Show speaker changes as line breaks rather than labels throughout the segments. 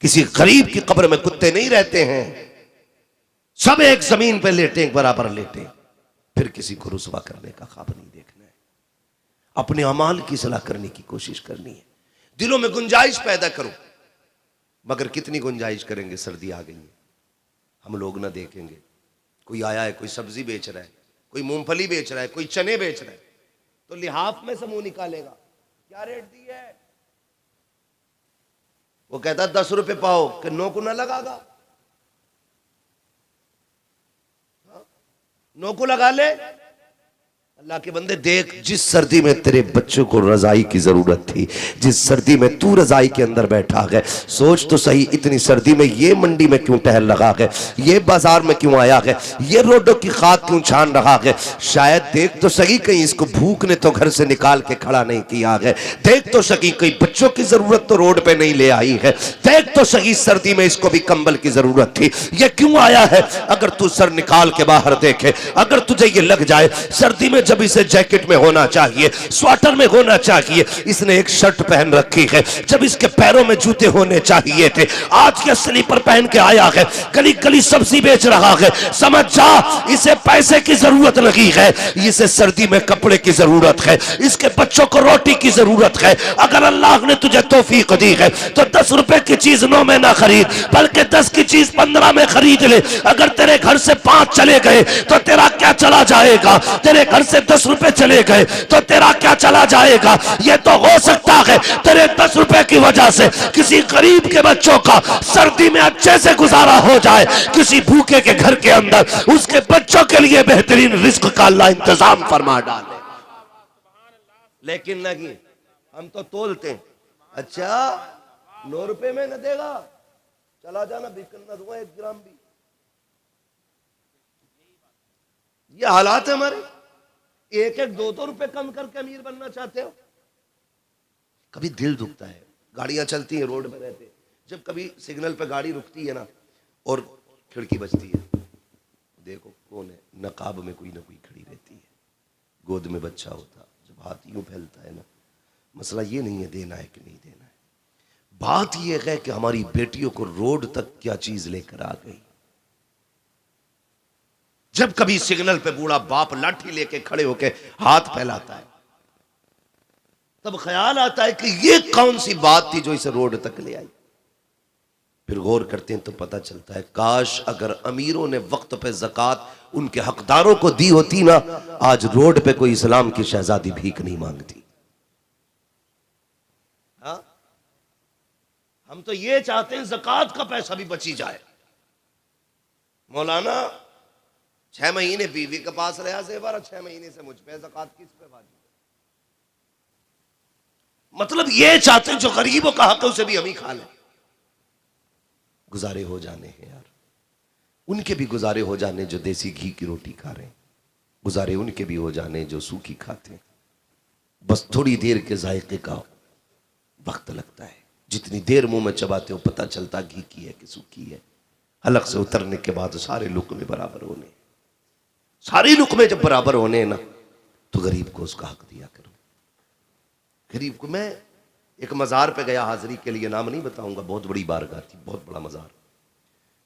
किसी गरीब की कब्र में कुत्ते नहीं रहते हैं। सब एक जमीन पे लेटे, एक बराबर लेटे। फिर किसी को रुसवा करने का ख्वाब नहीं देखना है। अपने अमाल की सलाह करने की कोशिश करनी है। दिलों में गुंजाइश पैदा करो। मगर कितनी गुंजाइश करेंगे? सर्दी आ गई है, हम लोग ना देखेंगे। कोई आया है, कोई सब्जी बेच रहा है, कोई मूंगफली बेच रहा है, कोई चने बेच रहा है, तो लिहाफ में से मुंह निकालेगा, क्या रेट दी है? वो कहता 10 रुपए पाओ, कि 9 को ना लगागा, 9 को लगा ले। अल्लाह के बंदे देख, जिस सर्दी में तेरे बच्चों को रजाई की जरूरत थी, जिस सर्दी में तू रजाई के अंदर बैठा है, सोच तो सही इतनी सर्दी में ये मंडी में क्यों टहल रहा है, ये बाजार में क्यों आया है, ये रोडों की खाक क्यों छान रहा है। शायद देख तो सही कहीं इसको भूख ने तो घर से निकाल के खड़ा नहीं किया है। देख तो सही कहीं बच्चों की जरूरत तो रोड पे नहीं ले आई है। देख तो सही सर्दी में इसको भी कंबल की जरूरत थी, ये क्यों आया है। अगर तू सर निकाल के बाहर देखे, अगर तुझे ये लग जाए सर्दी में जब इसे जैकेट में होना चाहिए, स्वेटर में होना चाहिए, इसने एक शर्ट पहन रखी है, जब इसके पैरों में जूते होने चाहिए थे, आज ये स्लीपर पहन के आया है, गली गली सब्जी बेच रहा है, समझ जा इसे पैसे की जरूरत नहीं है, इसे सर्दी में कपड़े की जरूरत है, इसके बच्चों को रोटी की जरूरत है। अगर अल्लाह ने तुझे तौफीक दी है तो 10 रुपए की चीज 9 में ना खरीद, बल्कि 10 की चीज 15 में खरीद ले। अगर तेरे घर से 5 चले गए तो तेरा क्या चला जाएगा? तेरे घर से 10 रुपए चले गए तो तेरा क्या चला जाएगा? यह तो हो सकता है तेरे 10 रुपए की वजह से किसी गरीब के बच्चों का सर्दी में अच्छे से गुजारा हो जाए, किसी भूखे के घर के अंदर उसके बच्चों के लिए बेहतरीन रिस्क का अल्लाह इंतजाम फरमा डाले। लेकिन नहीं, हम तो तोलते हैं। अच्छा 9 रुपए में न देगा, चला जाना, बिकन न दूंगा 1 ग्राम भी। ये हालात है हमारे। 1-1, 2-2 रुपए कम करके अमीर बनना चाहते हो। कभी दिल दुखता है, गाड़ियां चलती हैं, रोड में रहते, जब कभी सिग्नल पे गाड़ी रुकती है ना और खिड़की बजती है, देखो कौन है, नकाब में कोई ना कोई खड़ी रहती है, गोद में बच्चा होता, जब हाथ यूं फैलता है ना, मसला ये नहीं है देना है कि नहीं देना है, बात यह है कि हमारी बेटियों को रोड तक क्या चीज लेकर आ गई। जब कभी सिग्नल पे बूढ़ा बाप लाठी लेके खड़े होके हाथ फैलाता है, तब ख्याल आता है कि ये कौन सी बात थी जो इसे रोड तक ले आई। फिर गौर करते हैं तो पता चलता है, काश अगर अमीरों ने वक्त पे ज़कात उनके हकदारों को दी होती ना, आज रोड पे कोई इस्लाम की शहजादी भीख नहीं मांगती। हाँ, हम तो ये चाहते हैं ज़कात का पैसा भी बची जाए। मौलाना 6 महीने बीवी के पास रहा सेवारा, 6 महीने से मुझ पे ज़कात किस पे वाजिब? मतलब ये चाहते हैं जो गरीबों का हक है उसे भी हम ही खा लें। गुजारे हो जाने हैं यार, उनके भी गुजारे हो जाने जो देसी घी की रोटी खा रहे हैं, गुजारे उनके भी हो जाने जो सूखी खाते हैं। बस थोड़ी देर के जायके का वक्त लगता है, जितनी देर मुंह में चबाते हो पता चलता घी की है कि सूखी है। हलक से उतरने के बाद सारे लुक़्मे बराबर होने, सारे लुक़्मे जब बराबर होने ना, तो गरीब को उसका हक दिया करो। गरीब को, मैं एक मज़ार पे गया हाजिरी के लिए, नाम नहीं बताऊंगा, बहुत बड़ी बारगाह थी, बहुत बड़ा मज़ार।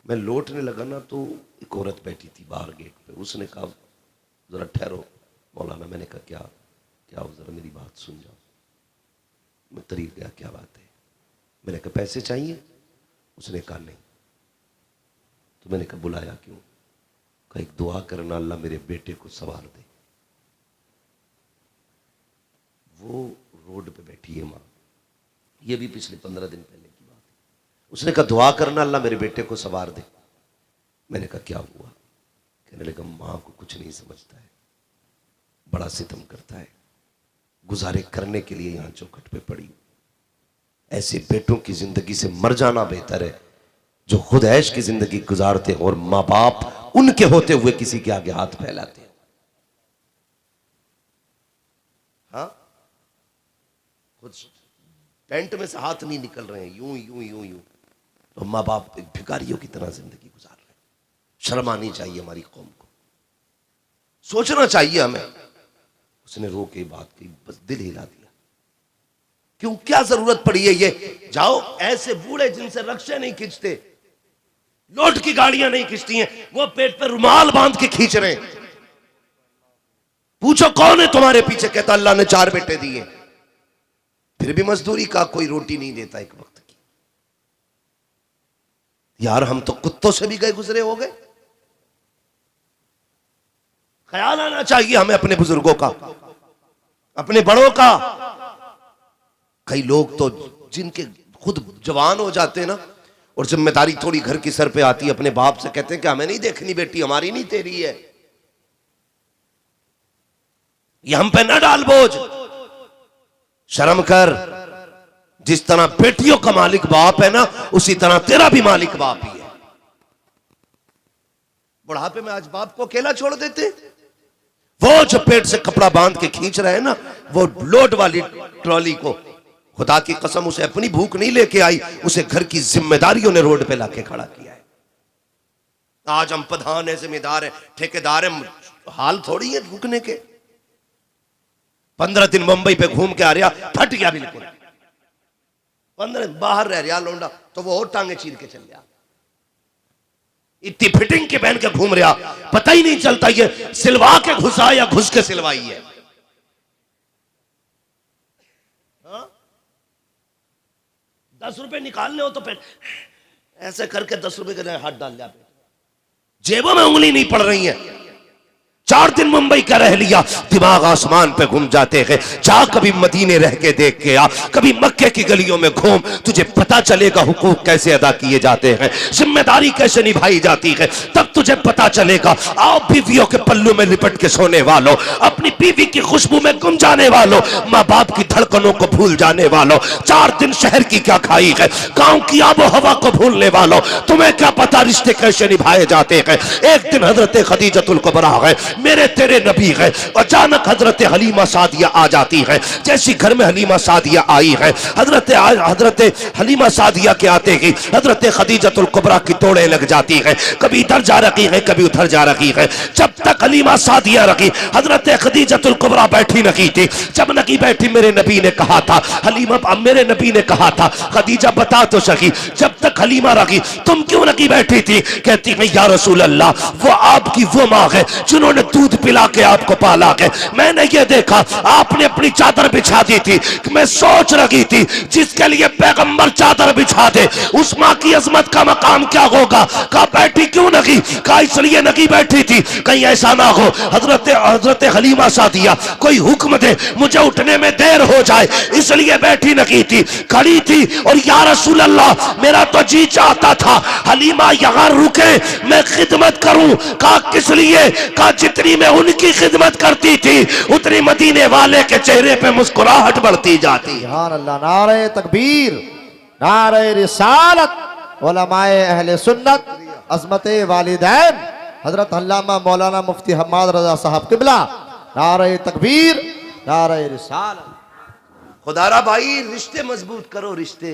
मैं लौटने लगा ना तो एक औरत बैठी थी बाहर गेट पे, उसने कहा ज़रा ठहरो मौलाना। मैंने कहा क्या क्या हो, ज़रा मेरी बात सुन जाओ। मैं तरीक गया, क्या बात है? मैंने कहा पैसे चाहिए? उसने कहा नहीं। तो मैंने कहा बुलाया क्यों? कहा एक दुआ करना अल्लाह मेरे बेटे को सवार दे। वो रोड पे बैठी है माँ, ये भी पिछले 15 दिन पहले की बात है। उसने कहा दुआ करना अल्लाह मेरे बेटे को सवार दे। मैंने कहा क्या हुआ? कहने लगा माँ को कुछ नहीं समझता है, बड़ा सितम करता है, गुजारे करने के लिए यहाँ चौखट पे पड़ी। ऐसे बेटों की जिंदगी से मर जाना बेहतर है जो खुद ऐश की जिंदगी गुजारते और माँ बाप उनके होते हुए किसी के आगे हाथ फैलाते हैं। हाँ, खुद टेंट में से हाथ नहीं निकल रहे हैं, यूं यूं यूं यूं, तो माँ बाप एक भिखारियों की तरह जिंदगी गुजार रहे हैं। शर्म आनी चाहिए हमारी कौम को, सोचना चाहिए हमें। उसने रो के बात की, बस दिल हिला दिया। क्यों, क्या जरूरत पड़ी है ये? जाओ, ऐसे बूढ़े जिनसे रक्शे नहीं खींचते, लोट की गाड़ियां नहीं खींचती हैं, वो पेट पे रुमाल बांध के खींच रहे हैं। पूछो कौन है तुम्हारे पीछे? कहता अल्लाह ने 4 बेटे दिए, फिर भी मजदूरी का कोई रोटी नहीं देता एक वक्त की। यार हम तो कुत्तों से भी गए गुजरे हो गए। ख्याल आना चाहिए हमें अपने बुजुर्गों का, अपने बड़ों का। कई लोग तो जिनके खुद जवान हो जाते हैं ना, और जिम्मेदारी थोड़ी घर की सर पे आती है, अपने बाप से कहते हैं कि हमें नहीं देखनी बेटी, हमारी नहीं तेरी है, ये हम पे न डाल बोझ, शर्म कर। जिस तरह बेटियों का मालिक बाप है ना, उसी तरह तेरा भी मालिक बाप ही है। बुढ़ापे में आज बाप को अकेला छोड़ देते। वो जो पेट से कपड़ा बांध के खींच रहे हैं ना, वो लोड वाली ट्रॉली को, खुदा की कसम उसे अपनी भूख नहीं लेके आई, उसे घर की जिम्मेदारियों ने रोड पे लाके खड़ा किया है। आज हम प्रधान है, जिम्मेदार है, ठेकेदार है, हाल थोड़ी है रुकने के। 15 दिन मुंबई पे घूम के आ रहा, फट गया बिल्कुल। 15 दिन बाहर रह रहा लौंडा, तो वो और टांगे चीर के चल गया। इतनी फिटिंग के पहन के घूम रहा, पता ही नहीं चलता ये सिलवा के घुसा या घुस के सिलवाई है। 10 रुपए निकालने हो तो फिर ऐसे करके 10 रुपए के हाथ डाल लिया, जेबों में उंगली नहीं पड़ रही है। 4 दिन मुंबई का रह लिया, दिमाग आसमान पे घूम जाते हैं। जा कभी मदीने रह के देख के आ, कभी मक्के की गलियों में घूम, तुझे पता चलेगा हुकूक कैसे अदा किए जाते हैं, जिम्मेदारी कैसे निभाई जाती है, तब तुझे पता चलेगा। आओ बीवियों के पल्लू में लिपट के सोने वालों, अपनी बीवी की खुशबू में गुम जाने वालों, माँ बाप की धड़कनों को भूल जाने वालों, 4 दिन शहर की क्या खाई है, गाँव की आबो हवा को भूलने वालों, तुम्हें क्या पता रिश्ते कैसे निभाए जाते हैं। एक दिन हजरत खदीजतुल कुबरा है, मेरे तेरे नबी है, अचानक हजरत हलीमा सादिया आ जाती है। जैसी घर में हलीमा सादिया आई है, हजरत हलीमा सादिया के आते ही हजरत खदीजतुल कुबरा की तोड़े लग जाती है। कभी इधर जा रही है, कभी उधर जा रही है। जब तक हलीमा सादिया रखी, हजरत खदीजतुल कुबरा बैठी नहीं थी। जब नहीं बैठी, मेरे नबी ने कहा था, हलीमा, मेरे नबी ने कहा था, खदीजा बता तो सकी, जब तक हलीमा रखी तुम क्यों नहीं बैठी थी? कहती है या रसूल अल्लाह, वो आपकी वो माँ है जिन्होंने दूध पिला के आपको पाला है। मैंने ये देखा आपने अपनी चादर बिछा दी थी, मैं सोच रही थी जिसके लिए पैगंबर चादर बिछा दे, उस माँ की अजमत का मकाम क्या होगा। कहा बैठी क्यों नहीं? कहा इसलिए नहीं बैठी थी, कहीं ऐसा ना हो हजरत हलीमा सादिया कोई हुक्म दे, मुझे उठने में देर हो जाए, इसलिए बैठी नहीं थी, खड़ी थी। और या रसूल अल्लाह, मेरा तो जी चाहता था हलीमा यहाँ रुके, मैं खिदमत करूं। कहा किस लिए? कहा जितनी मैं उनकी खिदमत करती थी, उतनी मदीने वाले के चेहरे पे मुस्कुराहट बढ़ती जाती।
सुभान अल्लाह। नारे तकबीर, नारे रिसालत, उलमाए अहले सुन्नत, अज़मते वालिदैन, हजरत अल्लामा मौलाना मुफ्ती हम्माद रजा साहब किबला। नारे तकबीर, नारे रिसालत।
खुदारा भाई, रिश्ते मजबूत करो, रिश्ते।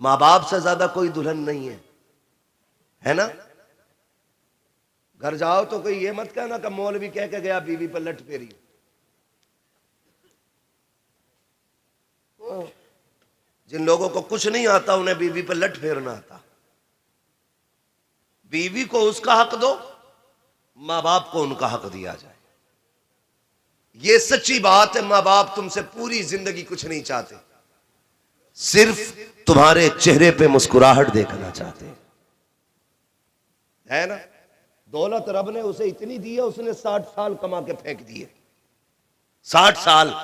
माँ बाप से ज्यादा कोई दुल्हन नहीं है ना? घर जाओ तो कोई ये मत कहना कि मौलवी कह के गया बीवी पर लट फेरी। जिन लोगों को कुछ नहीं आता, उन्हें बीवी पर लट फेरना आता। बीवी को उसका हक दो, माँ बाप को उनका हक दिया जाए। ये सच्ची बात है। माँ बाप तुमसे पूरी जिंदगी कुछ नहीं चाहते, सिर्फ तुम्हारे चेहरे पे मुस्कुराहट देखना चाहते हैं, है ना? दौलत रब ने उसे इतनी दी है, उसने 60 साल कमा के फेंक दिए। 60 साल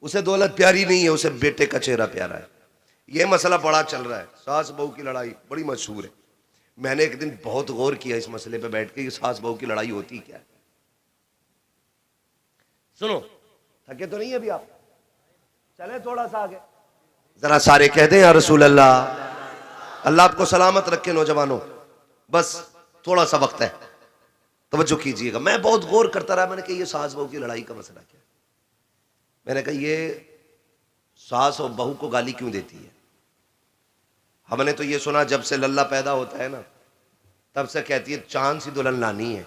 उसे दौलत प्यारी नहीं है, उसे बेटे का चेहरा प्यारा है। यह मसला बड़ा चल रहा है, सास बहू की लड़ाई बड़ी मशहूर है। मैंने एक दिन बहुत गौर किया इस मसले पे बैठ के, सास बहू की लड़ाई होती क्या है। सुनो, थके तो नहीं है अभी आप? चले थोड़ा सा आगे, जरा सारे कह दें या रसूल अल्लाह। अल्लाह आपको सलामत रखे नौजवानों। बस थोड़ा सा वक्त है, तवज्जो कीजिएगा। मैं बहुत गौर करता रहा, मैंने कहा ये सास बहू की लड़ाई का मसला क्या है। मैंने कहा ये सास और बहू को गाली क्यों देती है। हमने तो ये सुना जब से लल्ला पैदा होता है ना, तब से कहती है चांद सी दुल्हन लानी है,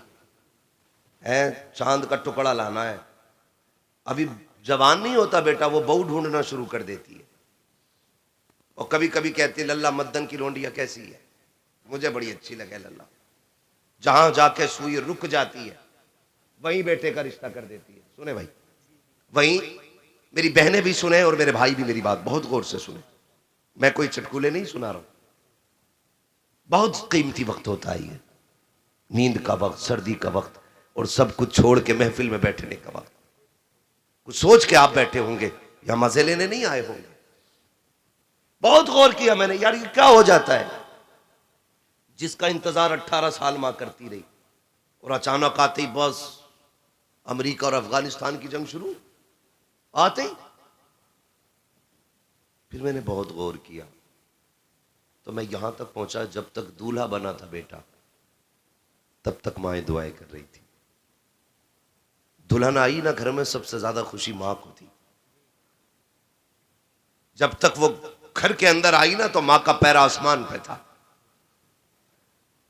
चांद का टुकड़ा लाना है। अभी जवान नहीं होता बेटा, वो बहू ढूंढना शुरू कर देती है। और कभी कभी कहती है लल्ला मद्दन की लोंडिया कैसी है, मुझे बड़ी अच्छी लगे लल्ला। जहां जाके सुई रुक जाती है वहीं बेटे का रिश्ता कर देती है। सुने भाई, वहीं मेरी बहनें भी सुने और मेरे भाई भी मेरी बात बहुत गौर से सुने। मैं कोई चटकुले नहीं सुना रहा हूं, बहुत कीमती वक्त होता है ये, नींद का वक्त, सर्दी का वक्त, और सब कुछ छोड़ के महफिल में बैठने का वक्त। कुछ सोच के आप बैठे होंगे या मजे लेने नहीं आए होंगे। बहुत गौर किया मैंने, यार ये क्या हो जाता है। जिसका इंतजार 18 साल मां करती रही और अचानक आते ही बस अमेरिका और अफगानिस्तान की जंग शुरू, आते ही। फिर मैंने बहुत गौर किया तो मैं यहां तक पहुंचा, जब तक दूल्हा बना था बेटा तब तक माएं दुआएं कर रही थी। दुल्हन आई ना घर में, सबसे ज्यादा खुशी मां को थी। जब तक वो घर के अंदर आई ना तो मां का पैर आसमान पे था।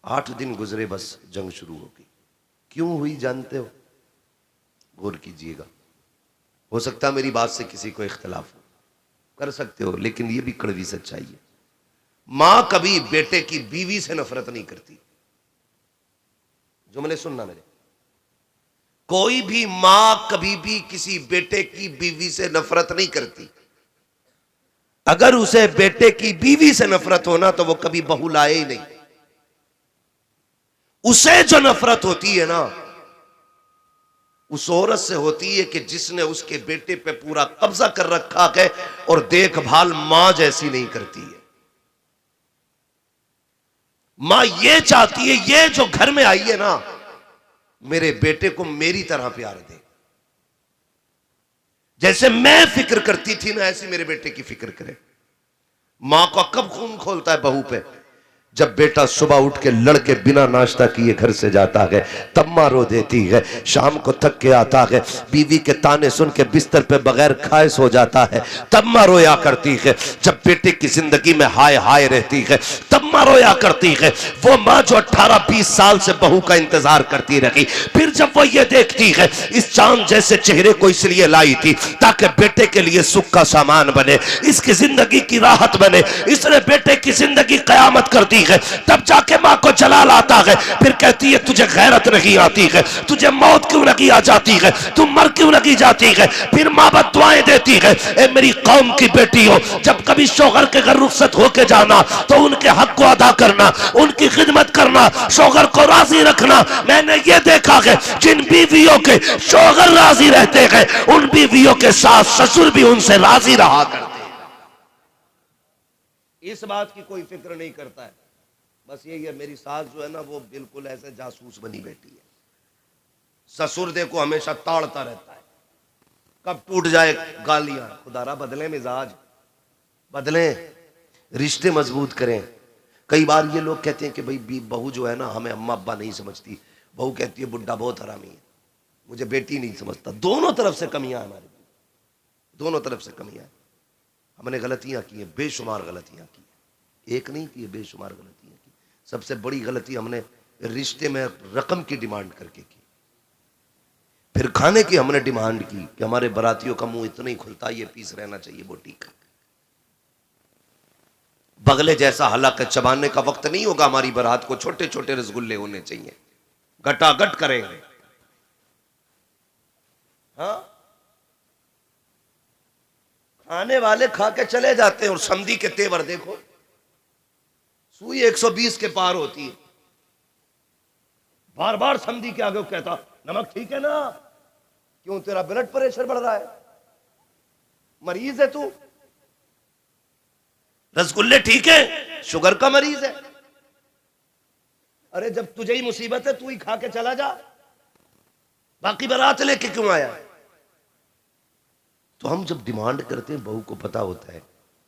8 दिन गुजरे, बस जंग शुरू हो गई। क्यों हुई जानते हो? गौर कीजिएगा, हो सकता है मेरी बात से किसी को इख्तिलाफ हो, कर सकते हो, लेकिन यह भी कड़वी सच्चाई है। मां कभी बेटे की बीवी से नफरत नहीं करती। जुमले सुनना मेरे, कोई भी मां कभी भी किसी बेटे की बीवी से नफरत नहीं करती। अगर उसे बेटे की बीवी से नफरत होना तो वो कभी बहू लाए ही नहीं। उसे जो नफरत होती है ना, उस औरत से होती है कि जिसने उसके बेटे पे पूरा कब्जा कर रखा है और देखभाल मां जैसी नहीं करती है। मां ये चाहती है, ये जो घर में आई है ना, मेरे बेटे को मेरी तरह प्यार दे। जैसे मैं फिक्र करती थी ना, ऐसी मेरे बेटे की फिक्र करे। मां का कब खून खोलता है बहू पे? जब बेटा सुबह उठ के लड़के बिना नाश्ता किए घर से जाता है, तब मां रो देती है। शाम को थक के आता है, बीवी के ताने सुन के बिस्तर पे बगैर खाए सो जाता है, तब मां रोया करती है। जब बेटे की जिंदगी में हाय हाय रहती है, तब मां रोया करती है। वो मां जो 18-20 साल से बहू का इंतजार करती रही, फिर जब वो ये देखती है इस चांद जैसे चेहरे को इसलिए लाई थी ताकि बेटे के लिए सुख का सामान बने, इसकी जिंदगी की राहत बने, इसने बेटे की जिंदगी कयामत कर दी है, तब जाके मां को जलाल आता है। फिर कहती है तुझे गैरत नहीं आती है, तुझे मौत क्यों नहीं आ जाती है, तुम मर क्यों नहीं जाती है। फिर मां बददुआएं देती है, ए मेरी कौम की बेटी हो, जब कभी शौहर के घर रुखसत होके जाना तो उनके हक को अदा करना, उनकी खिदमत करना, शौहर को राजी रखना। मैंने ये देखा है जिन बीवियों के शौहर राजी रहते हैं, उन बीवियों के साथ ससुर भी उनसे राजी रहा करते हैं। इस बात की कोई फिक्र नहीं करता है। बस यही है, मेरी सास जो है ना वो बिल्कुल ऐसे जासूस बनी बैठी है। ससुर देखो हमेशा ताड़ता रहता है, कब टूट जाए गालियां। खुदारा बदले मिजाज, बदले, रिश्ते मजबूत करें। कई बार ये लोग कहते हैं कि भाई बहू जो है ना हमें अम्मा अब्बा नहीं समझती। बहू कहती है बुड्ढा बहुत हरामी है, मुझे बेटी नहीं समझता। दोनों तरफ से कमियां हैं हमारे, दोनों तरफ से कमियां हैं। हमने गलतियां की हैं, बेशुमार गलतियां की, एक नहीं की, बेशुमार गलतियां की। सबसे बड़ी गलती हमने रिश्ते में रकम की डिमांड करके की। फिर खाने की हमने डिमांड की कि हमारे बरातियों का मुंह इतना ही खुलता, ये पीस रहना चाहिए बोटी का। बगले जैसा हालांकि चबाने का वक्त नहीं होगा हमारी बारात को, छोटे छोटे रसगुल्ले होने चाहिए, गटागट करेंगे। हाँ, खाने वाले खा के चले जाते हैं और समधी के तेवर देखो, सुई 120 के पार होती है। बार बार समधी के आगे कहता नमक ठीक है ना, क्यों तेरा ब्लड प्रेशर बढ़ रहा है, मरीज है तू, रसगुल्ले ठीक है, शुगर का मरीज है। अरे जब तुझे ही मुसीबत है तू ही खा के चला जा, बाकी बारात लेके क्यों आया है। तो हम जब डिमांड करते हैं, बहू को पता होता है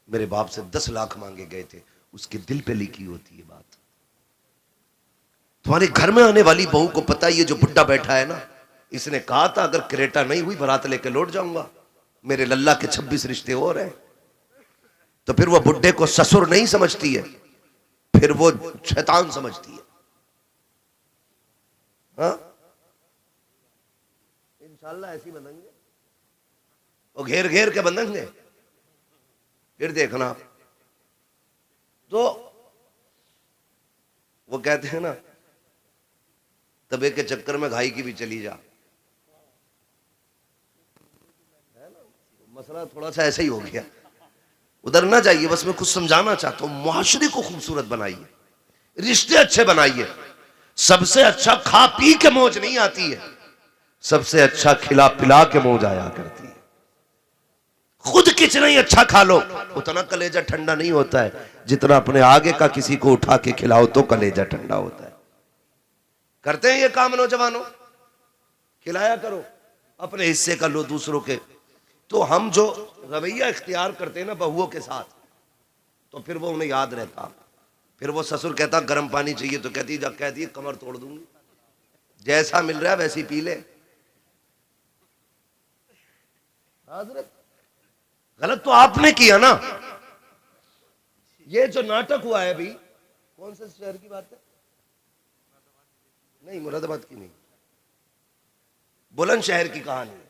मेरे बाप से 10 लाख मांगे गए थे, उसके दिल पे लिखी होती है बात। तुम्हारे घर में आने वाली बहू को पता है ये जो बुड्ढा बैठा है ना, इसने कहा था अगर क्रेटा नहीं हुई बारात लेके लौट जाऊंगा, मेरे लल्ला के 26 रिश्ते और हैं। तो फिर वो बुड्ढे को ससुर नहीं समझती है, फिर वो शैतान समझती है। हाँ, इंशाल्लाह ऐसी बनेंगे। और घेर घेर के बंधेंगे। फिर देखना, तो वो कहते हैं ना, तबे के चक्कर में घाई की भी चली जा। मसला थोड़ा सा ऐसा ही हो गया, उधर ना जाइए। बस मैं कुछ समझाना चाहता हूं, मुआशरे को खूबसूरत बनाइए, रिश्ते अच्छे बनाइए। सबसे अच्छा खा पी के मौज नहीं आती है, सबसे अच्छा खिला पिला के मौज आया करती है। खुद कितना ही अच्छा खा लो, उतना कलेजा ठंडा नहीं होता है जितना अपने आगे का किसी को उठा के खिलाओ तो कलेजा ठंडा होता है। करते हैं ये काम नौजवानों? खिलाया करो, अपने हिस्से का लो दूसरों के। तो हम जो रवैया इख्तियार करते हैं ना बहुओं के साथ, तो फिर वो उन्हें याद रहता। फिर वो ससुर कहता गर्म पानी चाहिए तो कहती है कमर तोड़ दूंगी, जैसा मिल रहा है वैसे ही पी ले। हजरत गलत तो आपने किया ना। ये जो नाटक हुआ है अभी, कौन से शहर की बात है? नहीं, मुरादाबाद की नहीं, बुलंदशहर की कहानी है।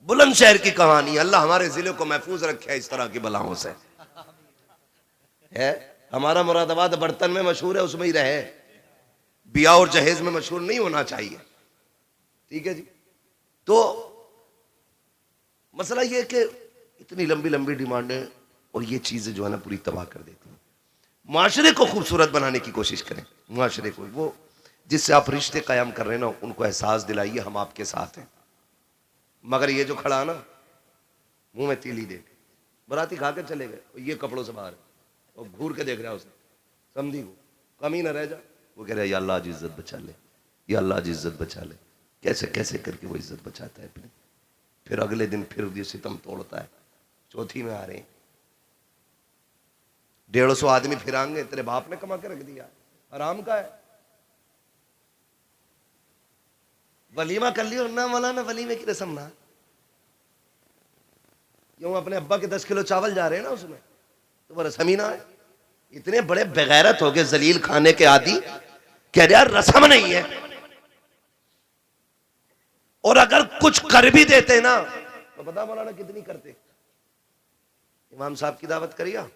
बुलंदशहर की कहानी। अल्लाह हमारे जिले को महफूज रखे इस तरह की बलाओं से। है हमारा मुरादाबाद बर्तन में मशहूर है, उसमें ही रहे, बिया और जहेज में मशहूर नहीं होना चाहिए। ठीक है जी। तो मसला ये कि इतनी लंबी लंबी डिमांडें और ये चीजें जो है ना पूरी तबाह कर देती हैं। माशरे को खूबसूरत बनाने की कोशिश करें। माशरे को, वो जिससे आप रिश्ते कायम कर रहे हैं ना, उनको एहसास दिलाइए हम आपके साथ हैं। मगर ये जो खड़ा ना मुंह में तीली दे के, बराती खा के चले गए, ये कपड़ों से बाहर और घूर के देख रहा है उसे, समझी को कमी ना रह जा। वो कह रहा है या अल्लाह आज इज्जत बचा ले, या अल्लाह आज इज्जत बचा ले। कैसे कैसे करके वो इज्जत बचाता है अपनी। फिर अगले दिन फिर ये सितम तोड़ता है। चौथी में आ रहे हैं, 150 आदमी फिरांगे, तेरे बाप ने कमा के रख दिया, आराम का है। वलीमा कर लियो ना मौलाना, वलीमे की रस्म ना। यूं अपने अब्बा के 10 किलो चावल जा रहे हैं ना उसमें, तो वो रस्म ही ना है। इतने बड़े बेगैरत हो गए, जलील खाने के आदि, कह रहे यार रस्म नहीं है। और अगर कुछ कर भी देते ना तो पता मौलाना कितनी करते। इमाम साहब की दावत करिया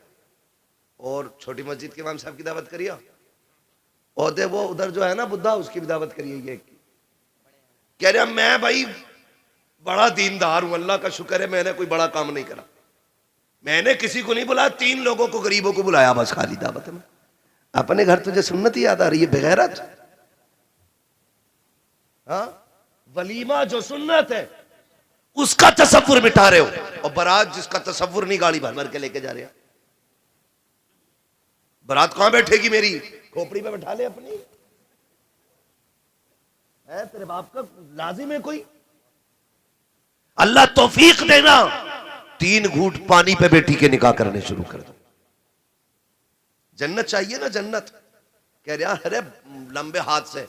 और छोटी मस्जिद के इमाम साहब की दावत करिया, और वो उधर जो है ना बुद्धा, उसकी भी दावत करिए। ये कह रहे मैं भाई बड़ा दीनदार हूं, अल्लाह का शुक्र है मैंने कोई बड़ा काम नहीं करा, मैंने किसी को नहीं बुलाया, 3 लोगों को गरीबों को बुलाया बस खाली दावत में। अपने घर तुझे सुन्नत ही याद आ रही है बेगैरत। हाँ, वलीमा जो सुन्नत है उसका तसव्वुर मिटा रहे हो, और बारात जिसका तसव्वुर नहीं गाड़ी भर भर के लेके जा रहे हो। बारात कहां बैठेगी मेरी? खोपड़ी पे बैठा ले अपनी। है तेरे बाप का लाजिम है कोई? अल्लाह तौफीक देना, 3 घूंट पानी पे बेटी के निकाह करने शुरू कर दो। जन्नत चाहिए ना, जन्नत। कह रहा अरे लंबे हाथ से,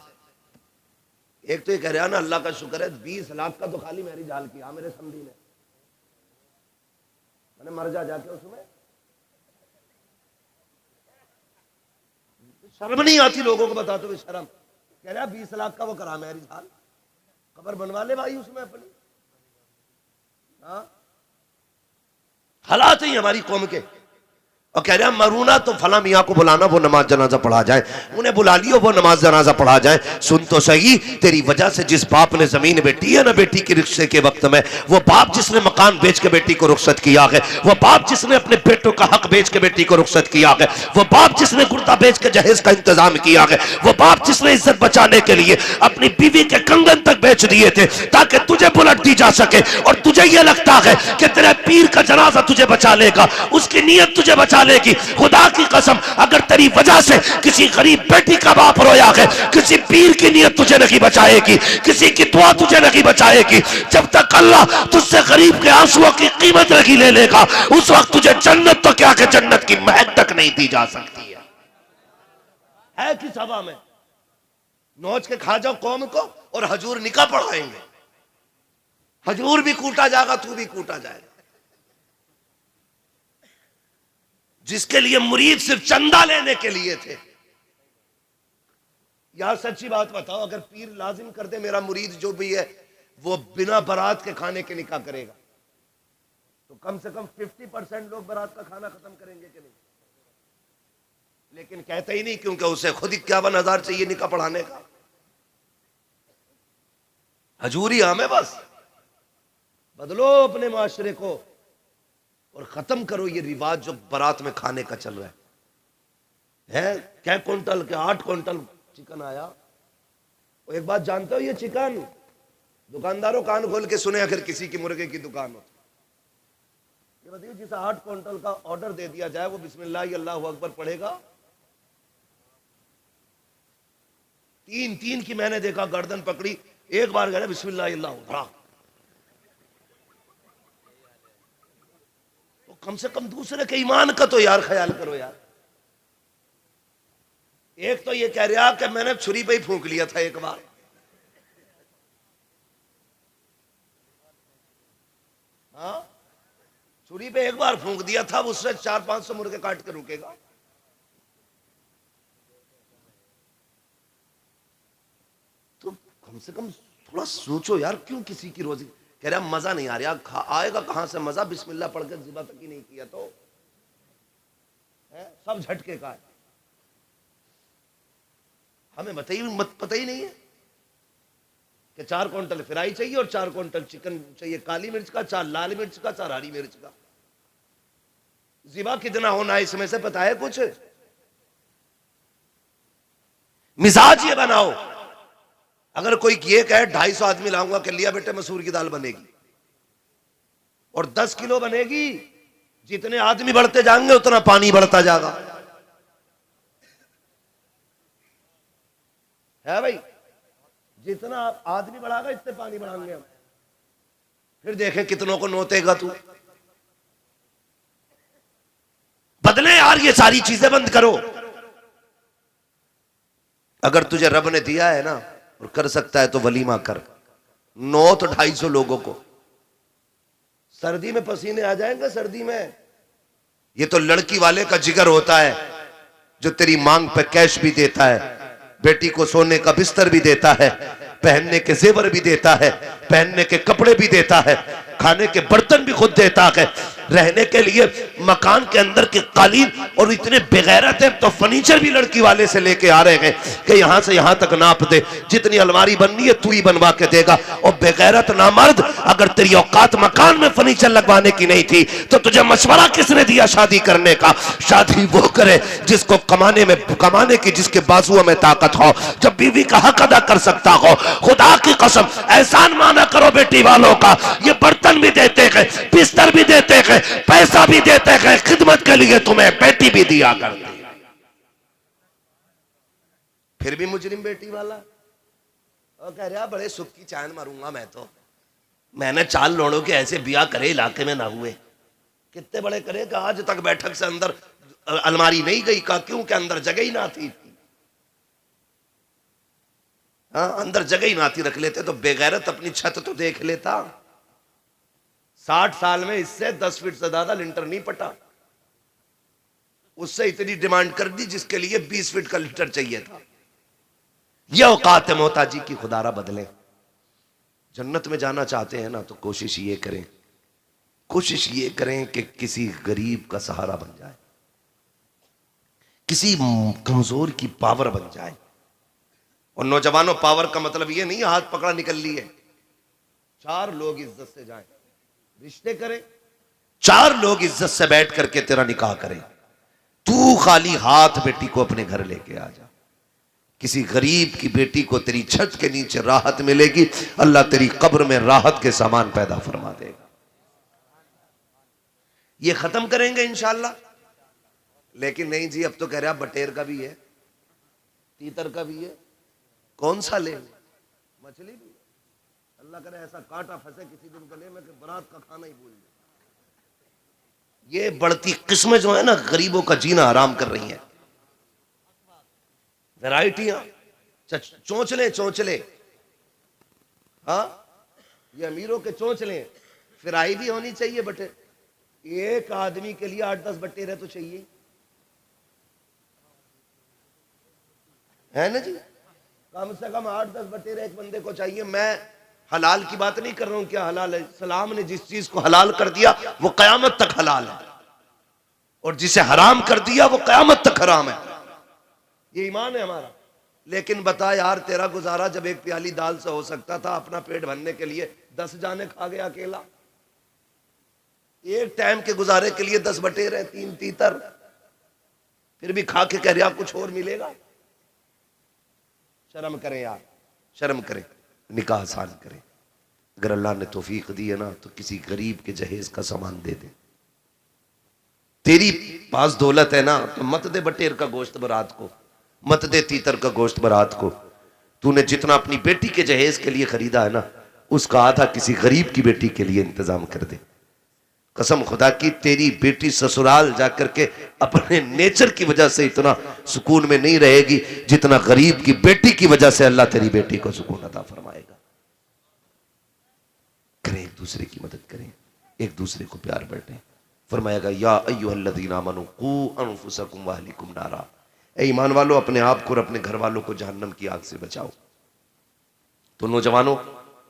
एक तो ये कह रहा ना अल्लाह का शुक्र है 20 लाख का तो खाली मेरी जाल किया मेरे समझी ने, मैंने मर जाके उसमें। शर्म नहीं आती लोगों को बताते हुए, शर्म। कह रहा 20 लाख का वो करा मेरी जाल, कब्र बनवा ले भाई उसमें अपनी। हाँ, हालात ही हमारी कौम के। और कह रहा मरूना तो फला मियाँ को बुलाना, वो नमाज जनाजा पढ़ा जाए। उन्हें बुला लियो, वो नमाज जनाजा पढ़ा जाए। सुन तो सही, तेरी वजह से जिस बाप ने जमीन बेटी है ना बेटी के रिश्ते के वक्त में, वो बाप जिसने मकान बेच के बेटी को रुखसत किया है, वो बाप जिसने अपने बेटों का हक बेच के बेटी को रुखसत किया है, वो बाप जिसने कुर्ता बेच के जहेज का इंतजाम किया है, वो बाप जिसने इज्जत बचाने के लिए अपनी बीवी के कंगन तक बेच दिए थे ताकि तुझे बुलट दी जा सके, और तुझे यह लगता है कि तेरे पीर का जनाजा तुझे बचा लेगा, उसकी नीयत तुझे बचा लेगी। खुदा की कसम, अगर तेरी वजह से किसी गरीब बेटी का बाप रोया है, किसी पीर की नीयत तुझे नहीं बचाएगी, किसी की दुआ तुझे नहीं बचाएगी। जब तक अल्लाह तुझसे गरीब के आंसुओं की कीमत नहीं ले लेगा, उस वक्त तुझे जन्नत तो क्या कि जन्नत की महक तक नहीं दी जा सकती है किस हवा में? नोच के खा जाओ कौम को, और हजूर निकाह पढ़ाएंगे। हजूर भी कूटा जाएगा, तू भी कूटा जाएगा। जिसके लिए मुरीद सिर्फ चंदा लेने के लिए थे। यार सच्ची बात बताओ, अगर पीर लाजिम कर दे मेरा मुरीद जो भी है वो बिना बारात के खाने के निकाह करेगा, तो कम से कम 50% लोग बारात का खाना खत्म करेंगे कि नहीं? लेकिन कहते ही नहीं, क्योंकि उसे खुद 51,000 चाहिए निकाह पढ़ाने का। हजूरी हमें बस बदलो अपने माशरे को और खत्म करो ये रिवाज जो बारात में खाने का चल रहा है। क्या क्विंटल के 8 क्विंटल चिकन आया। और एक बात जानते हो, ये चिकन दुकानदारों कान खोल के सुने, अगर किसी की मुर्गे की दुकान हो, ये बताइए जिसे 8 क्विंटल का ऑर्डर दे दिया जाए वो बिस्मिल्लाह अल्लाहु अकबर पढ़ेगा? तीन की मैंने देखा, गर्दन पकड़ी, एक बार गया बिस्मिल्लाह अल्लाहु अकबर। तो कम से कम दूसरे के ईमान का तो यार ख्याल करो यार। एक तो ये कह रहा कि मैंने छुरी पे ही फूंक लिया था एक बार। हाँ, छुरी पे एक बार फूंक दिया था, उससे 400-500 मुर्गे काट के रुकेगा? तो कम से कम थोड़ा सोचो यार, क्यों किसी की रोजी। कह रहा मजा नहीं आ रहा, आएगा कहां से मजा? बिस्मिल्लाह पढ़ के जिबा तक ही नहीं किया तो है, सब झटके का है। हमें बताइए, पता ही नहीं है कि 4 क्विंटल फ्राई चाहिए और 4 क्विंटल चिकन चाहिए, काली मिर्च का, 4 लाल मिर्च का, 4 हरी मिर्च का। जिबा कितना होना है इसमें से पता है कुछ? मिजाज ये बनाओ, अगर कोई ये कहे 250 आदमी लाऊंगा, कह लिया बेटे मसूर की दाल बनेगी और 10 किलो बनेगी। जितने आदमी बढ़ते जाएंगे उतना पानी बढ़ता जाएगा, है भाई? जितना आदमी बढ़ागा इतने पानी बढ़ाएंगे हम। फिर देखें कितनों को नोतेगा तू। बदले यार, ये सारी चीजें बंद करो। अगर तुझे रब ने दिया है ना और कर सकता है तो वलीमा कर। नौत 250 लोगों को, सर्दी में पसीने आ जाएंगे। सर्दी में ये तो लड़की वाले का जिगर होता है जो तेरी मांग पे कैश भी देता है, बेटी को सोने का बिस्तर भी देता है, पहनने के जेवर भी देता है, पहनने के कपड़े भी देता है, खाने के बर्तन भी खुद देता है, रहने के लिए मकान के अंदर के कालीन। और इतने बेगैरत है तो फर्नीचर भी लड़की वाले से लेके आ रहे हैं कि यहां से यहां तक नाप दे, जितनी अलमारी बननी है तू ही बनवा के देगा। और बेगैरत नामर्द, अगर तेरी औकात मकान में फर्नीचर लगवाने की नहीं थी तो तुझे मशवरा किसने दिया शादी करने का? शादी वो करे जिसको कमाने की जिसके बाजुओं में ताकत हो, जब बीवी का हक अदा कर सकता हो। खुदा की कसम, एहसान माना करो बेटी वालों का। ये बर्तन भी देते हैं, बिस्तर भी देते हैं, पैसा भी देते हैं, खिदमत के लिए तुम्हें बेटी भी दिया करते हैं। फिर भी मुजरिम बेटी वाला और कह रहा बड़े सुख की चांद मारूंगा मैं तो। मैंने 4 लोड़ों के ऐसे ब्याह करे इलाके में ना हुए। कितने बड़े करे कि आज तक बैठक से अंदर अलमारी नहीं गई का, क्यों के अंदर जगह ही ना थी। हाँ, अंदर जगह ही ना थी, रख लेते तो बेगैरत अपनी छत तो देख लेता। 60 साल में इससे 10 फीट से ज्यादा लिंटर नहीं पटा। उससे इतनी डिमांड कर दी जिसके लिए 20 फीट का लिंटर चाहिए था। यह औकात है मोहताजी की, खुदारा बदले। जन्नत में जाना चाहते हैं ना तो कोशिश ये करें कि किसी गरीब का सहारा बन जाए, किसी कमजोर की पावर बन जाए। और नौजवानों, पावर का मतलब ये नहीं हाथ पकड़ा निकल लिए। 4 लोग इज्जत से जाएं, रिश्ते करें, 4 लोग इज्जत से बैठ करके तेरा निकाह करें। तू खाली हाथ बेटी को अपने घर लेके आ जा। किसी गरीब की बेटी को तेरी छत के नीचे राहत मिलेगी, अल्लाह तेरी कब्र में राहत के सामान पैदा फरमा देगा। ये खत्म करेंगे इंशाअल्लाह। लेकिन नहीं जी, अब तो कह रहा बटेर का भी है, तीतर का भी है, कौन सा ले? मछली भी है। अल्लाह करे ऐसा कांटा फंसे किसी दिन गले में कि बारात का खाना ही भूल जाए। ये बढ़ती किस्में जो है ना, गरीबों का जीना हराम कर रही हैं। वैरायटियां, चोंचले, हाँ, ये अमीरों के चोंचले। फ्राई भी होनी चाहिए बटे। एक आदमी के लिए 8-10 बटेरे तो चाहिए, है ना जी? कम से कम 8-10 बटेरे एक बंदे को चाहिए। मैं हलाल की बात नहीं कर रहा हूं, क्या हलाल है? इस्लाम ने जिस चीज को हलाल कर दिया वो कयामत तक हलाल है, और जिसे हराम कर दिया वो कयामत तक हराम है। ये ईमान है हमारा। लेकिन बता यार, तेरा गुजारा जब एक प्याली दाल से हो सकता था, अपना पेट भरने के लिए 10 जाने खा गया अकेला। एक टाइम के गुजारे के लिए 10 बटेर है, 3 तीतर, फिर भी खा के कह रहा कुछ और मिलेगा। शर्म करें यार, शर्म करें, निकाह आसान करें। अगर अल्लाह ने तौफीक दी है ना, तो किसी गरीब के जहेज का सामान दे दे। तेरी पास दौलत है ना, तो मत दे बटेर का गोश्त बारात को, मत दे तीतर का गोश्त बारात को। तूने जितना अपनी बेटी के जहेज के लिए खरीदा है ना, उसका आधा किसी गरीब की बेटी के लिए इंतजाम कर दे। कसम खुदा की, तेरी बेटी ससुराल जाकर के अपने नेचर की वजह से इतना सुकून में नहीं रहेगी जितना गरीब की बेटी की वजह से अल्लाह तेरी बेटी को सुकून अता फरमाएगा। करें, एक दूसरे की मदद करें, एक दूसरे को प्यार बांटें। फरमाएगा या अय्युहल्लज़ीना आमनू कू अनफुसकुम व अहलिकुम नारा, ए ईमान वालों, अपने आप को और अपने घर वालों को जहन्नम की आग से बचाओ। तो नौजवानों,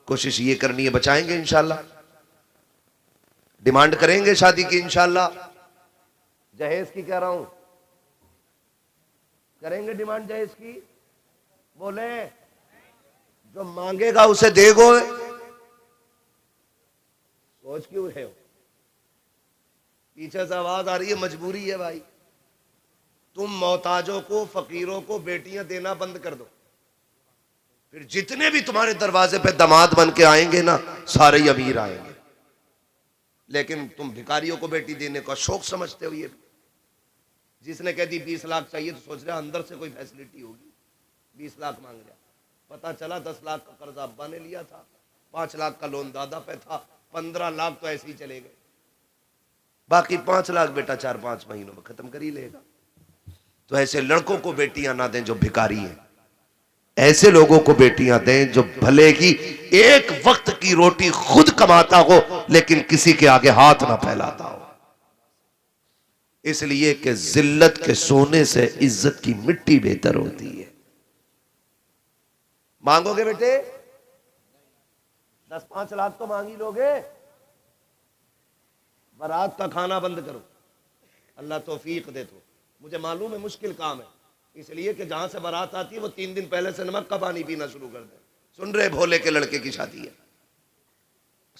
कोशिश ये करनी है, बचाएंगे इंशाल्लाह, डिमांड करेंगे शादी की इंशाल्लाह, जहेज की कह रहा हूं, करेंगे डिमांड जहेज की? बोले जो मांगेगा उसे देगो। सोच क्यों रहे हो? पीछे से आवाज आ रही है, मजबूरी है भाई। तुम मोहताजों को, फकीरों को बेटियां देना बंद कर दो, फिर जितने भी तुम्हारे दरवाजे पे दामाद बन के आएंगे ना, सारे ही अमीर आएंगे। लेकिन तुम भिखारियों को बेटी देने का शौक समझते हो। ये जिसने कह दी 20 लाख चाहिए, तो सोच रहा अंदर से कोई फैसिलिटी होगी, 20 लाख मांग रहा। पता चला 10 लाख का कर्जा अब्बा ने लिया था, 5 लाख का लोन दादा पे था, 15 लाख तो ऐसे ही चले गए। बाकी 5 लाख बेटा 4-5 महीनों में खत्म कर ही लेगा। तो ऐसे लड़कों को बेटियां ना दें जो भिखारी हैं, ऐसे लोगों को बेटियां दें जो भले ही एक वक्त की रोटी खुद कमाता हो, लेकिन किसी के आगे हाथ ना फैलाता हो। इसलिए कि जिल्लत के सोने से इज्जत की मिट्टी बेहतर होती है। मांगोगे बेटे? 10-5 लाख तो मांग ही लोगे। बारात का खाना बंद करो, अल्लाह तौफीक दे। तो मुझे मालूम है मुश्किल काम है, इसलिए कि जहां से बारात आती है वो 3 दिन पहले से नमक का पानी पीना शुरू कर दे। सुन रहे, भोले के लड़के की शादी है,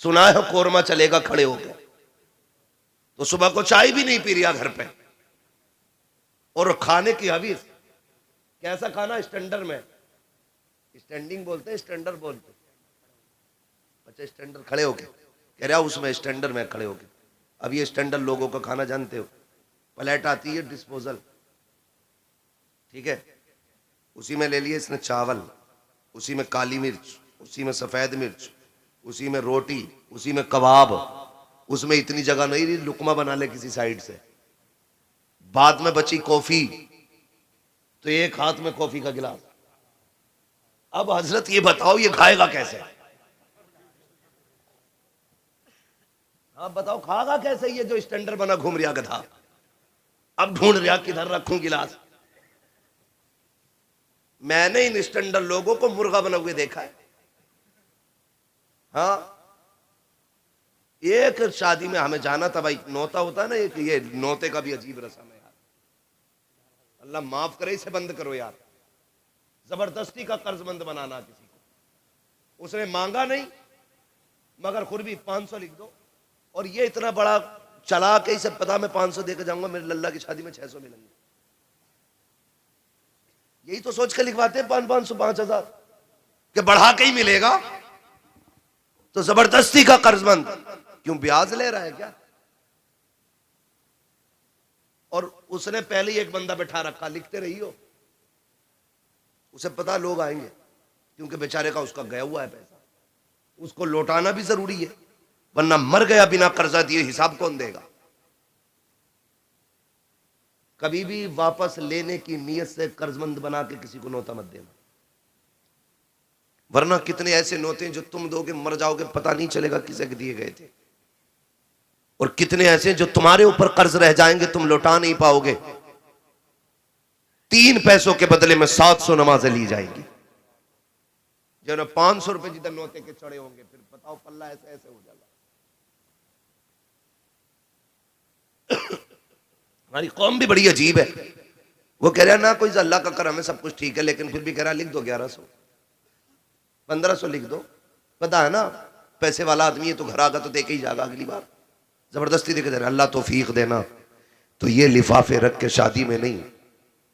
सुना है कोरमा चलेगा खड़े होकर, तो सुबह को चाय भी नहीं पी रहा घर पे, और खाने की हवीस। कैसा खाना? स्टैंडर में, स्टैंडिंग बोलते हैं, स्टैंडर बोलते। अच्छा, स्टैंडर खड़े होके कह रहा उसमें स्टैंडर में खड़े होके। अब ये स्टैंडर लोगों का खाना जानते हो, प्लेट आती है डिस्पोजल, ठीक है, उसी में ले लिए इसने चावल, उसी में काली मिर्च, उसी में सफेद मिर्च, उसी में रोटी, उसी में कबाब, उसमें इतनी जगह नहीं रही लुकमा बना ले किसी साइड से। बाद में बची कॉफी, तो एक हाथ में कॉफी का गिलास। अब हजरत ये बताओ ये खाएगा कैसे? हाँ बताओ, खाएगा कैसे ये जो स्टैंडर बना घूम रहा गधा? अब ढूंढ रहा किधर रखूं गिलास। मैंने इन स्टैंडर लोगों को मुर्गा बना हुए देखा है। हाँ, एक शादी में हमें जाना था भाई, नौता होता है ना एक, ये नौते का भी अजीब रस्म है यार, अल्लाह माफ करे, इसे बंद करो यार। जबरदस्ती का कर्जमंद बनाना किसी को, उसने मांगा नहीं मगर खुद भी 500 लिख दो, और ये इतना बड़ा चला के इसे पता मैं 500 देकर जाऊंगा, मेरे लल्ला की शादी में 600 मिलेंगे। यही तो सोच के लिखवाते हैं 500, 5000 कि बढ़ा के ही मिलेगा। तो जबरदस्ती का कर्जमंद क्यों? ब्याज ले रहा है क्या? और उसने पहले ही एक बंदा बैठा रखा, लिखते रही हो, उसे पता लोग आएंगे, क्योंकि बेचारे का उसका गया हुआ है पैसा, उसको लौटाना भी जरूरी है, वरना मर गया बिना कर्जा दिए, हिसाब कौन देगा? कभी भी वापस लेने की नीयत से कर्जमंद बना के किसी को नौता मत देना, वरना कितने ऐसे नौते जो तुम दोगे मर जाओगे, पता नहीं चलेगा किसे दिए गए थे, और कितने ऐसे जो तुम्हारे ऊपर कर्ज रह जाएंगे, तुम लौटा नहीं पाओगे। 3 पैसों के बदले में 700 नमाजें ली जाएंगी। जो ना 500 रुपए जिधर नौते के चढ़े होंगे, फिर बताओ पल्ला ऐसे ऐसे हो जाएगा। हमारी कौम भी बड़ी अजीब है। वो कह रहा ना कोई अल्लाह का करम है, सब कुछ ठीक है, लेकिन फिर भी कह रहा लिख दो 1100 1500 लिख दो। पता है ना पैसे वाला आदमी है तो घर आगा तो दे के ही जाएगा, अगली बार जबरदस्ती देके दे रहा। अल्लाह तौफीक देना। तो ये लिफाफे रख के शादी में नहीं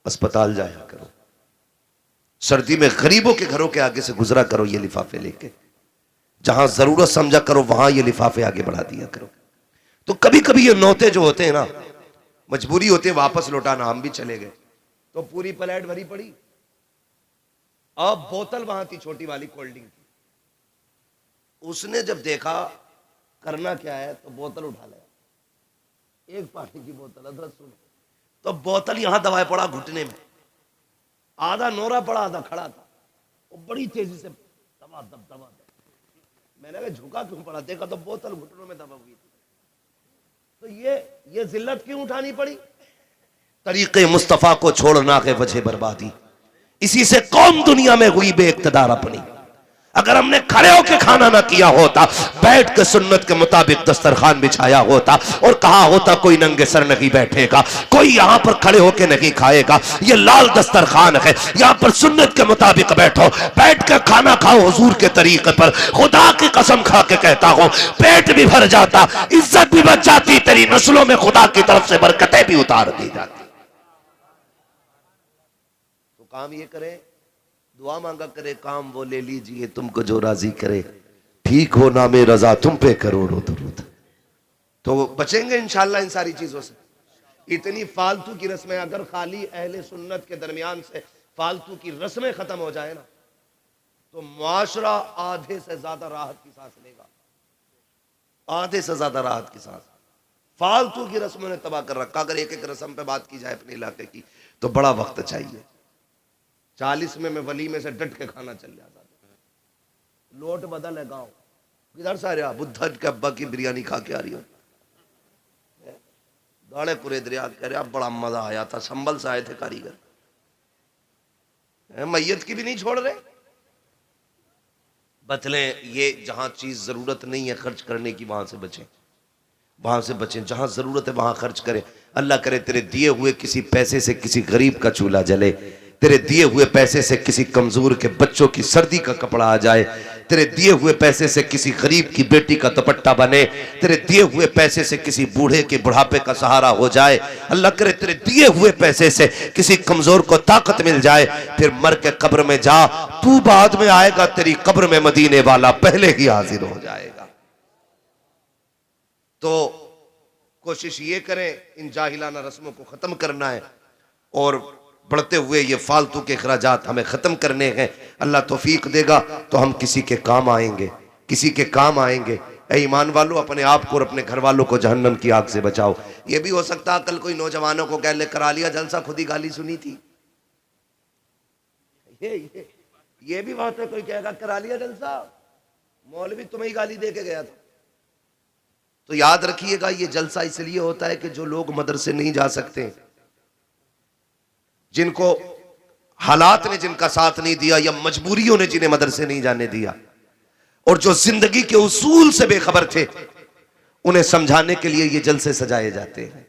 अस्पताल जाया करो, सर्दी में गरीबों के घरों के आगे से गुजरा करो ये लिफाफे लेके, जहां जरूरत समझा करो वहां ये लिफाफे आगे बढ़ा दिया करो। तो कभी कभी ये नौते जो होते हैं ना, मजबूरी होती है वापस लौटाना, हम भी चले गए तो पूरी प्लेट भरी पड़ी। अब बोतल वहां थी छोटी वाली कोल्ड ड्रिंक की, उसने जब देखा करना क्या है तो बोतल उठा लिया, एक पानी की बोतल, हजरत सुन, तो बोतल यहां दबाए पड़ा घुटने में, आधा नोरा पड़ा आधा खड़ा था, वो बड़ी तेजी से दबा दब दबा दब। मैंने कहा झुका क्यों पड़ा, देखा तो बोतल घुटनों में दबा हुई थी। तो ये जिल्लत क्यों उठानी पड़ी? तरीके मुस्तफा को छोड़ना के वजह बर्बादी। इसी से कौम दुनिया में हुई बेइक्तदार अपनी। अगर हमने खड़े होकर खाना ना किया होता, बैठ के सुन्नत के मुताबिक दस्तरखान बिछाया होता और कहा होता कोई नंगे सर नहीं बैठेगा, कोई यहां पर खड़े होकर नहीं खाएगा, ये लाल दस्तरखान है, यहां पर सुन्नत के मुताबिक बैठो, बैठ के खाना खाओ हुजूर के तरीके पर, खुदा की कसम खा के कहता हूं पेट भी भर जाता, इज्जत भी बच जाती, तेरी नस्लों में खुदा की तरफ से बरकतें भी उतार दी जाती। तो काम ये करें, दुआ मांगा करे, काम वो ले लीजिए तुमको जो राजी करे, ठीक हो नामे रजा तुम पे करोड़ों दुरूद। तो बचेंगे इंशाल्लाह इन सारी चीजों से। इतनी फालतू की रस्में, अगर खाली अहले सुन्नत के दरमियान से फालतू की रस्में खत्म हो जाए ना, तो मुआशरा आधे से ज्यादा राहत की सांस लेगा, आधे से ज्यादा राहत की सांस। फालतू की रस्मों ने तबाह कर रखा। अगर एक एक रस्म पे बात की जाए अपने इलाके की तो बड़ा वक्त चाहिए। 40 में मैं वली में से डट के खाना चल जाता था। लोट बदल है गांव, किधर से आ रहा, बुद्धा के अब्बा की बिरयानी खा के आ रही हो, दौड़े पूरे दरिया, कह रहे बड़ा मजा आया था, संभल से आए थे कारीगर, मैयत की भी नहीं छोड़ रहे। बचले ये जहां चीज जरूरत नहीं है खर्च करने की, वहां से बचें, वहां से बचें। जहां जरूरत है वहां खर्च करें। अल्लाह करे तेरे दिए हुए किसी पैसे से किसी गरीब का चूल्हा जले, तेरे दिए हुए पैसे से किसी कमजोर के बच्चों की सर्दी का कपड़ा आ जाए, तेरे दिए हुए पैसे से किसी गरीब की बेटी का दुपट्टा बने, तेरे दिए हुए पैसे से किसी बूढ़े के बुढ़ापे का सहारा हो जाए। अल्लाह करे तेरे दिए हुए पैसे से किसी कमजोर को ताकत मिल जाए। फिर मर के कब्र में जा, तू बाद में आएगा, तेरी कब्र में मदीने वाला पहले ही हाजिर हो जाएगा। तो कोशिश ये करें इन जाहिलाना रस्मों को खत्म करना है और बढ़ते हुए ये फालतू के अखराजात हमें खत्म करने हैं। अल्लाह तौफीक देगा तो हम किसी के काम आएंगे, किसी के काम आएंगे। ऐ ईमान वालों, अपने आप को और अपने घर वालों को जहन्नम की आग से बचाओ। ये भी हो सकता है कल कोई नौजवानों को कह ले करा लिया जलसा, खुद ही गाली सुनी थी। ये भी बात है, कोई कहेगा करा लिया जलसा, मौलवी तुम्हें ही गाली दे के गया था। तो याद रखिएगा ये जलसा इसलिए होता है कि जो लोग मदरसे नहीं जा सकते, जिनको हालात ने जिनका साथ नहीं दिया या मजबूरियों ने जिन्हें मदरसे नहीं जाने दिया, और जो जिंदगी के उसूल से बेखबर थे, उन्हें समझाने के लिए ये जलसे सजाए जाते हैं,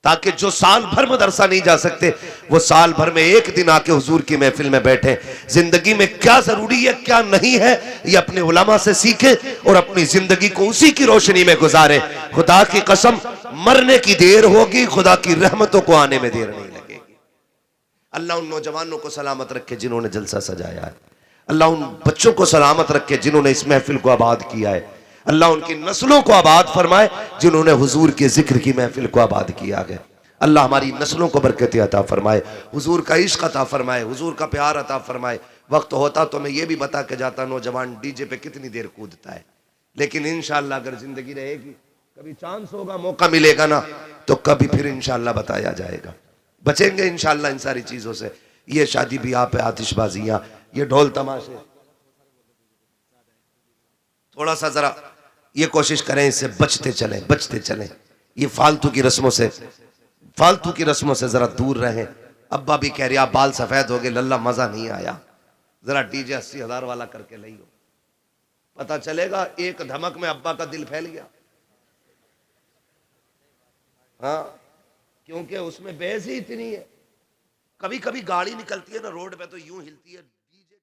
ताकि जो साल भर मदरसा नहीं जा सकते वो साल भर में एक दिन आके हुजूर की महफिल में बैठे, जिंदगी में क्या जरूरी है क्या नहीं है ये अपने उलमा से सीखे और अपनी जिंदगी को उसी की रोशनी में गुजारे। खुदा की कसम मरने की देर होगी, खुदा की रहमतों को आने में देर नहीं लगेगी। अल्लाह उन नौजवानों को सलामत रखे जिन्होंने जलसा सजाया है। अल्लाह उन बच्चों को सलामत रखे जिन्होंने इस महफिल को आबाद किया है। अल्लाह उनकी नस्लों को आबाद फरमाए जिन्होंने हुजूर के जिक्र की महफिल को आबाद किया है। अल्लाह हमारी नस्लों को बरकत अता फरमाए, हुजूर का इश्क अता फरमाए, हुजूर का प्यार अता फरमाए। वक्त होता तो मैं ये भी बता के जाता नौजवान डीजे पे कितनी देर कूदता है, लेकिन इंशाअल्लाह अगर जिंदगी रहेगी, कभी चांस होगा, मौका मिलेगा ना, तो कभी फिर इंशाअल्लाह बताया जाएगा। बचेंगे इंशाअल्लाह इन सारी चीजों से। ये शादी ब्याह पे आतिशबाजियां, ये ढोल तमाशे, थोड़ा सा जरा ये कोशिश करें इससे बचते चलें, बचते चलें। ये फालतू की रस्मों से, फालतू की रस्मों से जरा दूर रहें। अब्बा भी कह रहे आप बाल सफेद हो गए, लल्ला मजा नहीं आया। जरा डीजे 80,000 वाला करके लाई हो, पता चलेगा एक धमक में अब्बा का दिल फैल गया। हाँ, क्योंकि उसमें बेस ही इतनी है। कभी कभी गाड़ी निकलती है ना रोड पे तो यूं हिलती है।